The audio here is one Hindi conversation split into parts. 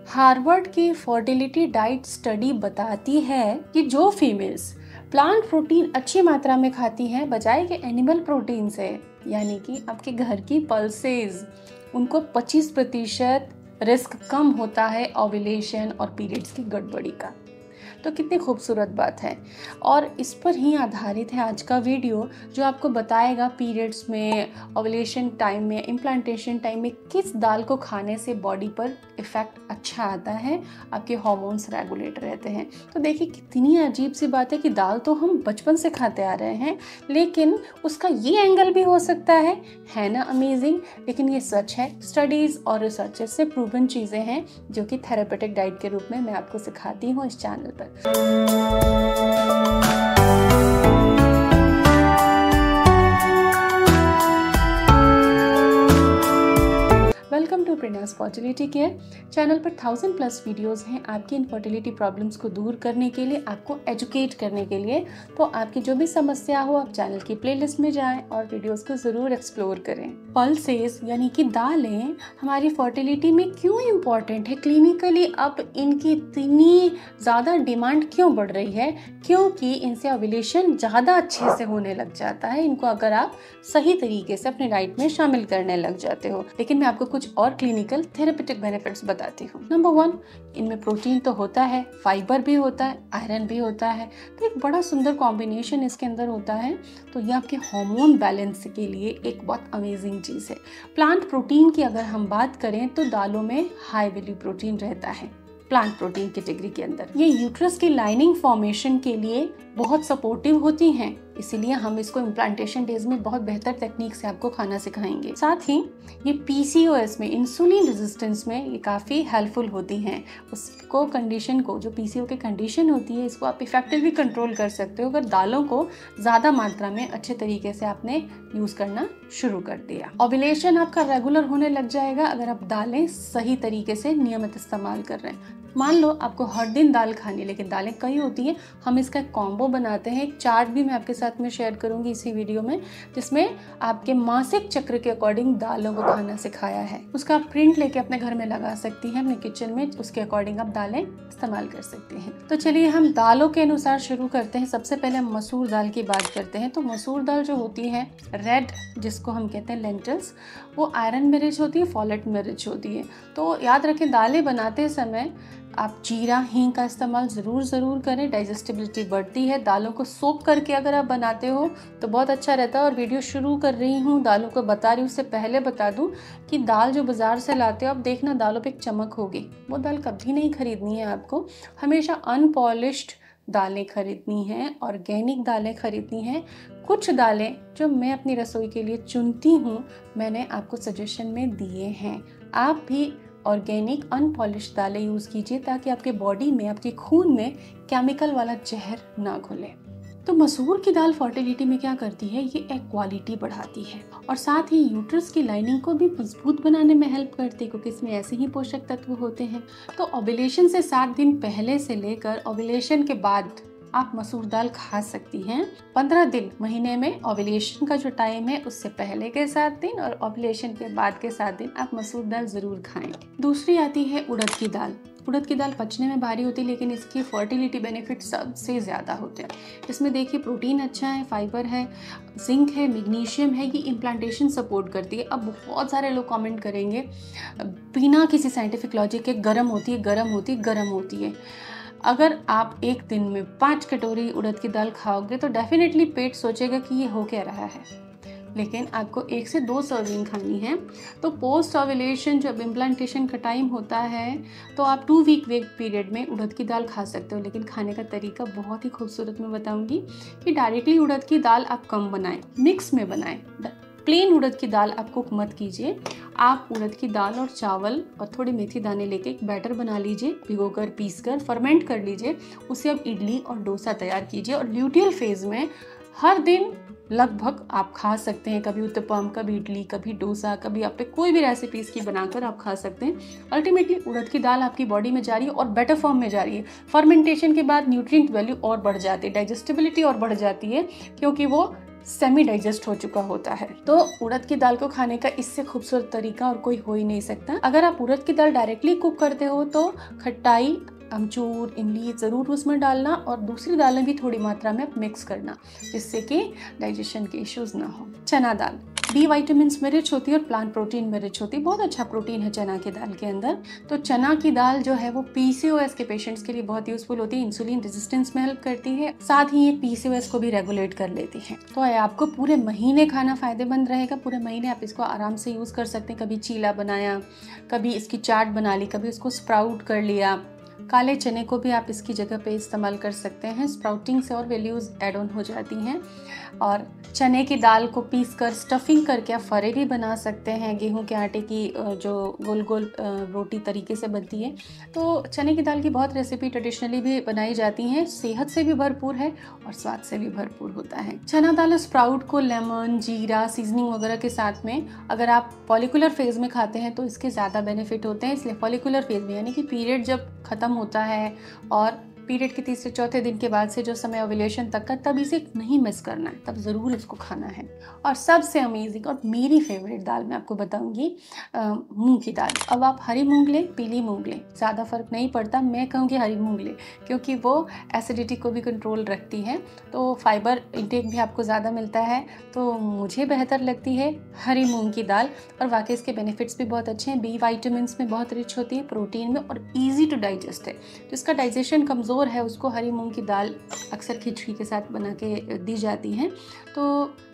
हार्वर्ड की फर्टिलिटी डाइट स्टडी बताती है कि जो फीमेल्स प्लांट प्रोटीन अच्छी मात्रा में खाती हैं बजाय के एनिमल प्रोटीन से, यानी कि आपके घर की पल्सेस, उनको 25% रिस्क कम होता है ओव्यूलेशन और पीरियड्स की गड़बड़ी का। तो कितनी खूबसूरत बात है। और इस पर ही आधारित है आज का वीडियो, जो आपको बताएगा पीरियड्स में, ओव्यूलेशन टाइम में, इम्प्लांटेशन टाइम में किस दाल को खाने से बॉडी पर इफ़ेक्ट अच्छा आता है, आपके हार्मोन्स रेगुलेट रहते हैं। तो देखिए कितनी अजीब सी बात है कि दाल तो हम बचपन से खाते आ रहे हैं, लेकिन उसका ये एंगल भी हो सकता है ना अमेजिंग। लेकिन ये सच है, स्टडीज़ और रिसर्चेस से प्रूवन चीज़ें हैं जो कि थेरेपेटिक डाइट के रूप में मैं आपको सिखाती हूँ इस चैनल पर। Welcome to Prerna's fertility care channel पर 1000+ वीडियोस हैं आपकी इनफर्टिलिटी प्रॉब्लम्स को दूर करने के लिए, आपको एजुकेट करने के लिए। तो आपकी जो भी समस्या हो आप चैनल की प्लेलिस्ट में जाएं और वीडियोस को ज़रूर एक्सप्लोर करें। पल्सेस यानी कि दालें हमारी फर्टिलिटी में क्यों इम्पॉर्टेंट है, क्लिनिकली अब इनकी इतनी ज़्यादा डिमांड क्यों बढ़ रही है? क्योंकि इनसे ओव्यूलेशन ज़्यादा अच्छे से होने लग जाता है, इनको अगर आप सही तरीके से अपने डाइट में शामिल करने लग जाते हो। लेकिन मैं आपको कुछ और क्लिनिकल थेरेपेटिक बेनिफिट्स बताती हूँ। नंबर 1, इनमें प्रोटीन तो होता है, फाइबर भी होता है, आयरन भी होता है, तो एक बड़ा सुंदर कॉम्बिनेशन इसके अंदर होता है। तो ये आपके हार्मोन बैलेंस के लिए एक बहुत अमेजिंग चीज़ है। प्लांट प्रोटीन की अगर हम बात करें तो दालों में हाई वैल्यू प्रोटीन रहता है प्लांट प्रोटीन कैटेगरी के अंदर। ये यूट्रस की लाइनिंग फॉर्मेशन के लिए बहुत सपोर्टिव होती हैं, इसीलिए हम इसको इम्प्लांटेशन डेज में बहुत बेहतर टेक्निक से आपको खाना सिखाएंगे। साथ ही ये पीसीओएस में, इंसुलिन रेजिस्टेंस में ये काफ़ी हेल्पफुल होती हैं। उसको कंडीशन को, जो पीसीओ की कंडीशन होती है, इसको आप इफेक्टिवली कंट्रोल कर सकते हो अगर दालों को ज़्यादा मात्रा में अच्छे तरीके से आपने यूज़ करना शुरू कर दिया। ओव्यूलेशन आपका रेगुलर होने लग जाएगा अगर आप दालें सही तरीके से नियमित इस्तेमाल कर रहे हैं। मान लो आपको हर दिन दाल खानी, लेकिन दालें कई होती हैं, हम इसका कॉम्बो बनाते हैं। एक चार्ट भी मैं आपके साथ में शेयर करूंगी इसी वीडियो में, जिसमें आपके मासिक चक्र के अकॉर्डिंग दालों को खाना सिखाया है। उसका आप प्रिंट लेके अपने घर में लगा सकती हैं, अपने किचन में, उसके अकॉर्डिंग आप दालें इस्तेमाल कर सकती हैं। तो चलिए हम दालों के अनुसार शुरू करते हैं। सबसे पहले हम मसूर दाल की बात करते हैं। तो मसूर दाल जो होती है रेड, जिसको हम कहते हैं लेंटिल्स, वो आयरन में रिच होती है, फॉलेट में रिच होती है। तो याद रखें, दालें बनाते समय आप जीरा, हींग का इस्तेमाल ज़रूर करें, डाइजेस्टिबिलिटी बढ़ती है। दालों को सोक करके अगर आप बनाते हो तो बहुत अच्छा रहता है। और वीडियो शुरू कर रही हूँ, दालों को बता रही हूँ, उससे पहले बता दूँ कि दाल जो बाज़ार से लाते हो आप देखना दालों पे एक चमक होगी, वो दाल कभी नहीं खरीदनी है आपको। हमेशा अनपॉलिश्ड दालें खरीदनी हैं, ऑर्गेनिक दालें खरीदनी हैं। कुछ दालें जो मैं अपनी रसोई के लिए चुनती हूँ, मैंने आपको सजेशन में दिए हैं। आप भी ऑर्गेनिक अनपॉलिश्ड दालें यूज़ कीजिए ताकि आपके बॉडी में, आपके खून में केमिकल वाला जहर ना घुले। तो मसूर की दाल फर्टिलिटी में क्या करती है, ये इक्वालिटी बढ़ाती है और साथ ही यूट्रस की लाइनिंग को भी मजबूत बनाने में हेल्प करती है, क्योंकि इसमें ऐसे ही पोषक तत्व होते हैं। तो ओव्यूलेशन से 7 दिन पहले से लेकर ओव्यूलेशन के बाद आप मसूर दाल खा सकती हैं। 15 दिन महीने में ओव्यूलेशन का जो टाइम है उससे पहले के 7 दिन और ओव्यूलेशन के बाद के 7 दिन आप मसूर दाल ज़रूर खाएं। दूसरी आती है उड़द की दाल। उड़द की दाल पचने में भारी होती है, लेकिन इसकी फर्टिलिटी बेनिफिट सबसे ज़्यादा होते हैं। इसमें देखिए प्रोटीन अच्छा है, फाइबर है, जिंक है, मैग्नीशियम है, ये इम्प्लांटेशन सपोर्ट करती है। अब बहुत सारे लोग कमेंट करेंगे बिना किसी साइंटिफिक लॉजिक के, गर्म होती है। अगर आप एक दिन में 5 कटोरी उड़द की दाल खाओगे तो डेफिनेटली पेट सोचेगा कि ये हो क्या रहा है, लेकिन आपको 1 से 2 सर्विंग खानी है। तो पोस्ट ओव्यूलेशन जब इम्प्लांटेशन का टाइम होता है तो आप 2 वीक वेट पीरियड में उड़द की दाल खा सकते हो। लेकिन खाने का तरीका बहुत ही खूबसूरत मैं बताऊंगी कि डायरेक्टली उड़द की दाल आप कम बनाएं, मिक्स में बनाएं। प्लेन उड़द की दाल आप कुक मत कीजिए। आप उड़द की दाल और चावल और थोड़े मेथी दाने लेके एक बैटर बना लीजिए, भिगोकर, पीसकर, फर्मेंट कर लीजिए। उससे आप इडली और डोसा तैयार कीजिए और ल्यूटियल फेज में हर दिन लगभग आप खा सकते हैं। कभी उत्तपम, कभी इडली, कभी डोसा, कभी आप पे कोई भी रेसिपी इसकी बनाकर आप खा सकते हैं। अल्टीमेटली उड़द की दाल आपकी बॉडी में जा रही है और बेटर फॉर्म में जा रही है। फर्मेंटेशन के बाद न्यूट्रिएंट वैल्यू और बढ़ जाती है, डाइजेस्टिबिलिटी और बढ़ जाती है, क्योंकि वो सेमी डाइजेस्ट हो चुका होता है। तो उड़द की दाल को खाने का इससे खूबसूरत तरीका और कोई हो ही नहीं सकता। अगर आप उड़द की दाल डायरेक्टली कुक करते हो तो खट्टाई, अमचूर, इमली ज़रूर उसमें डालना और दूसरी दालें भी थोड़ी मात्रा में मिक्स करना, जिससे कि डाइजेशन के इश्यूज ना हो। चना दाल, बी विटामिन में रिच होती है और प्लांट प्रोटीन में रिच होती है। बहुत अच्छा प्रोटीन है चना की दाल के अंदर। तो चना की दाल जो है वो पीसीओएस के पेशेंट्स के लिए बहुत यूजफुल होती है, इंसुलिन रेजिस्टेंस में हेल्प करती है, साथ ही ये पीसीओएस को भी रेगुलेट कर लेती है। तो आपको पूरे महीने खाना फायदेमंद रहेगा। पूरे महीने आप इसको आराम से यूज़ कर सकते हैं। कभी चीला बनाया, कभी इसकी चाट बना ली, कभी इसको स्प्राउट कर लिया। काले चने को भी आप इसकी जगह पे इस्तेमाल कर सकते हैं। स्प्राउटिंग से और वैल्यूज़ ऐड ऑन हो जाती हैं। और चने की दाल को पीस कर स्टफिंग करके आप फरे भी बना सकते हैं। गेहूं के आटे की जो गोल गोल रोटी तरीके से बनती है। तो चने की दाल की बहुत रेसिपी ट्रेडिशनली भी बनाई जाती हैं। सेहत से भी भरपूर है और स्वाद से भी भरपूर होता है। चना दाल स्प्राउट को लेमन, जीरा, सीजनिंग वगैरह के साथ में अगर आप फॉलिकुलर फेज में खाते हैं तो इसके ज़्यादा बेनिफिट होते हैं। इसलिए फॉलिकुलर फेज में, यानी कि पीरियड जब खत्म होता है और पीरियड के तीसरे चौथे दिन के बाद से जो समय ओव्यूलेशन तक का, तब इसे नहीं मिस करना है, तब ज़रूर इसको खाना है। और सबसे अमेजिंग और मेरी फेवरेट दाल मैं आपको बताऊंगी, मूंग की दाल। अब आप हरी मूंग लें, पीली मूंग लें, ज़्यादा फर्क नहीं पड़ता। मैं कहूँगी हरी मूंग लें, क्योंकि वो एसिडिटी को भी कंट्रोल रखती है, तो फाइबर इंटेक भी आपको ज़्यादा मिलता है। तो मुझे बेहतर लगती है हरी मूंग की दाल, और वाकई इसके बेनिफिट्स भी बहुत अच्छे हैं। बी विटामिन में बहुत रिच होती है, प्रोटीन में, और ईजी टू डाइजेस्ट है। जिसका डाइजेशन कमज़ोर है उसको हरी मूंग की दाल अक्सर खिचड़ी के साथ बना के दी जाती है। तो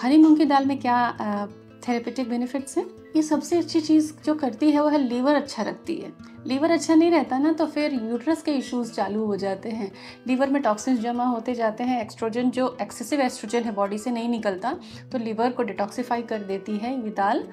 हरी मूंग की दाल में क्या थेरेपेटिक बेनिफिट्स हैं? ये सबसे अच्छी चीज़ जो करती है वो है लीवर अच्छा रखती है। लीवर अच्छा नहीं रहता ना तो फिर यूट्रस के इश्यूज चालू हो जाते हैं। लीवर में टॉक्सिन्स जमा होते जाते हैं। एक्स्ट्रोजन, जो एक्सेसिव एस्ट्रोजन है बॉडी से नहीं निकलता, तो लीवर को डिटॉक्सिफाई कर देती है। ये दाल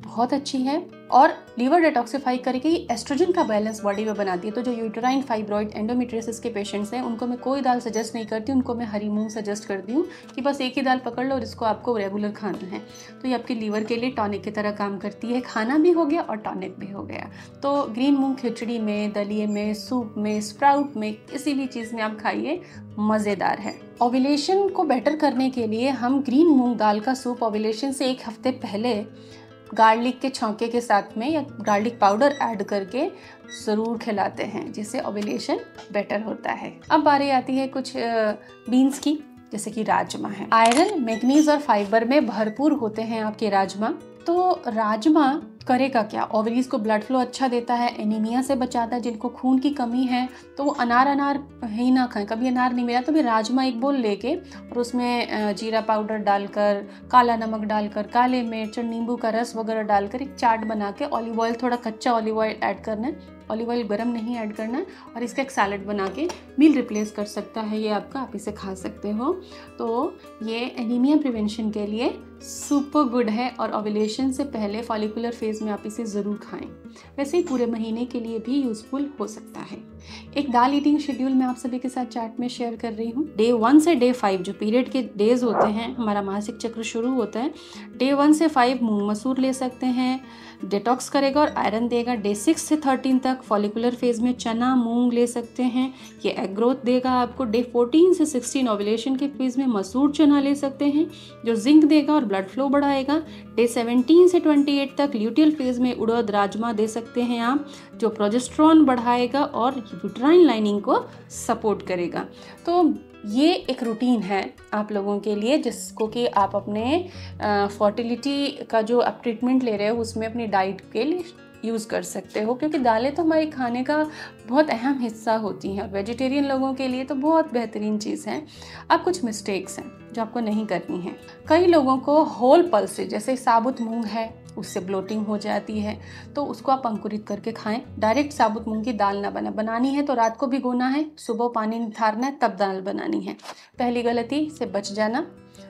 बहुत अच्छी है और लीवर डिटॉक्सिफाई करके एस्ट्रोजन का बैलेंस बॉडी में बनाती है। तो जो यूटेराइन फाइब्रॉइड, एंडोमेट्रियोसिस के पेशेंट्स हैं, उनको मैं कोई दाल सजेस्ट नहीं करती, उनको मैं हरी मूंग सजेस्ट करती हूँ कि बस एक ही दाल पकड़ लो और इसको आपको रेगुलर खाना है। तो ये आपके लीवर के लिए टॉनिक की तरह काम करती है। खाना भी हो गया और टॉनिक भी हो गया। तो ग्रीन मूंग खिचड़ी में, दलिए में, सूप में, स्प्राउट में, किसी भी चीज़ में आप खाइए, मज़ेदार है। ओव्यूलेशन को बेटर करने के लिए हम ग्रीन मूंग दाल का सूप ओव्यूलेशन से एक हफ्ते पहले गार्लिक के छौंके के साथ में या गार्लिक पाउडर ऐड करके ज़रूर खिलाते हैं, जिससे ओव्यूलेशन बेटर होता है। अब बारी आती है कुछ बीन्स की, जैसे कि राजमा है। आयरन, मैग्नीज और फाइबर में भरपूर होते हैं आपके राजमा। तो राजमा करेगा क्या? ओवरीज को ब्लड फ्लो अच्छा देता है, एनीमिया से बचाता है। जिनको खून की कमी है तो वो अनार ही ना खाएं। कभी अनार नहीं मिला तो भी राजमा एक बोल लेके और उसमें जीरा पाउडर डालकर, काला नमक डालकर, काले मिर्च और नींबू का रस वगैरह डालकर एक चाट बना के, ऑलिव ऑयल, थोड़ा कच्चा ऑलिव ऑयल ऐड करना है, ऑलिव ऑयल गरम नहीं ऐड करना है, और इसका एक सैलेड बना के मील रिप्लेस कर सकता है ये आपका, आप इसे खा सकते हो। तो ये एनीमिया प्रिवेंशन के लिए सुपर गुड है और ओव्यूलेशन से पहले फॉलिकुलर फेज में आप इसे ज़रूर खाएं। वैसे ही पूरे महीने के लिए भी यूज़फुल हो सकता है। एक दाल ईटिंग शेड्यूल मैं आप सभी के साथ चार्ट में शेयर कर रही हूँ। डे 1 से डे 5 जो पीरियड के डेज होते हैं, हमारा मासिक चक्र शुरू होता है, डे 1 से 5 मूंग मसूर ले सकते हैं, डिटॉक्स करेगा और आयरन देगा। डे 6 से 13 तक फॉलिकुलर फेज में चना मूंग ले सकते हैं, ये एग ग्रोथ देगा आपको। डे 14 से 16 ओव्यूलेशन के फेज में मसूर चना ले सकते हैं, जो जिंक देगा और ब्लड फ्लो बढ़ाएगा। डे 17 से 28 तक ल्यूटियल फेज में उड़द राजमा दे सकते हैं आप, जो प्रोजेस्टेरॉन बढ़ाएगा और यूट्राइन लाइनिंग को सपोर्ट करेगा। तो ये एक रूटीन है आप लोगों के लिए, जिसको कि आप अपने फर्टिलिटी का जो आप ट्रीटमेंट ले रहे हो उसमें अपनी डाइट के लिए यूज़ कर सकते हो, क्योंकि दालें तो हमारे खाने का बहुत अहम हिस्सा होती हैं। वेजिटेरियन लोगों के लिए तो बहुत बेहतरीन चीज़ है। अब कुछ मिस्टेक्स हैं जो आपको नहीं करनी है। कई लोगों को होल पल्सेस, जैसे साबुत मूंग है, उससे ब्लोटिंग हो जाती है, तो उसको आप अंकुरित करके खाएं। डायरेक्ट साबुत मूंग की दाल ना बनानी है तो रात को भिगोना है, सुबह पानी निथारना है, तब दाल बनानी है। पहली गलती से बच जाना,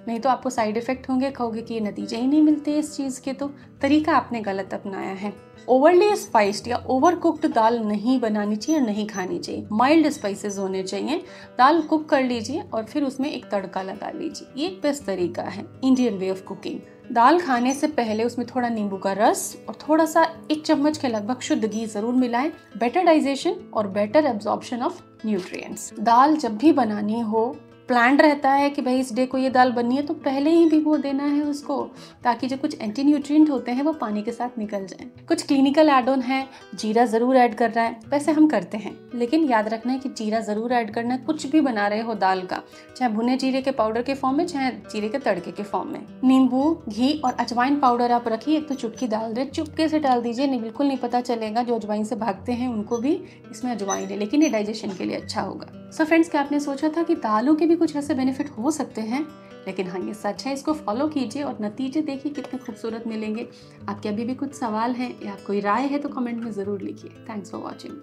नहीं तो आपको साइड इफ़ेक्ट होंगे, कहोगे कि ये नतीजे ही नहीं मिलते इस चीज़ के। तो तरीका आपने गलत अपनाया है। ओवरली स्पाइस्ड या ओवर कुक्ड दाल नहीं बनानी चाहिए, नहीं खानी चाहिए। माइल्ड स्पाइसेस होने चाहिए। दाल कुक कर लीजिए और फिर उसमें एक तड़का लगा लीजिए, ये एक बेस्ट तरीका है, इंडियन वे ऑफ कुकिंग। दाल खाने से पहले उसमें थोड़ा नींबू का रस और थोड़ा सा 1 चम्मच के लगभग शुद्ध घी जरूर मिलाएं। बेटर डाइजेशन और बेटर एब्जॉर्प्शन ऑफ न्यूट्रिएंट्स। दाल जब भी बनानी हो प्लान्ड रहता है कि भाई इस डे को ये दाल बननी है, तो पहले ही भिगो देना है उसको, ताकि जो कुछ एंटी न्यूट्रिएंट होते हैं वो पानी के साथ निकल जाएं। कुछ क्लिनिकल ऐड ऑन है, जीरा ज़रूर ऐड कर रहा है, वैसे हम करते हैं, लेकिन याद रखना है कि जीरा ज़रूर ऐड करना है। कुछ भी बना रहे हो दाल का, चाहे भुने जीरे के पाउडर के फॉर्म में, चाहे जीरे के तड़के के फॉर्म में। नींबू, घी और अजवाइन पाउडर आप रखिए, एक तो चुटकी डाल दे, चुपके से डाल दीजिए, नहीं बिल्कुल नहीं पता चलेगा। जो अजवाइन से भागते हैं उनको भी इसमें अजवाइन है, लेकिन ये डाइजेशन के लिए अच्छा होगा। सो फ्रेंड्स, क्या आपने सोचा था कि दालों के भी कुछ ऐसे बेनिफिट हो सकते हैं? लेकिन हाँ, ये सच है। इसको फॉलो कीजिए और नतीजे देखिए कितने खूबसूरत मिलेंगे। आपके अभी भी कुछ सवाल हैं या कोई राय है तो कमेंट में ज़रूर लिखिए। Thanks for watching.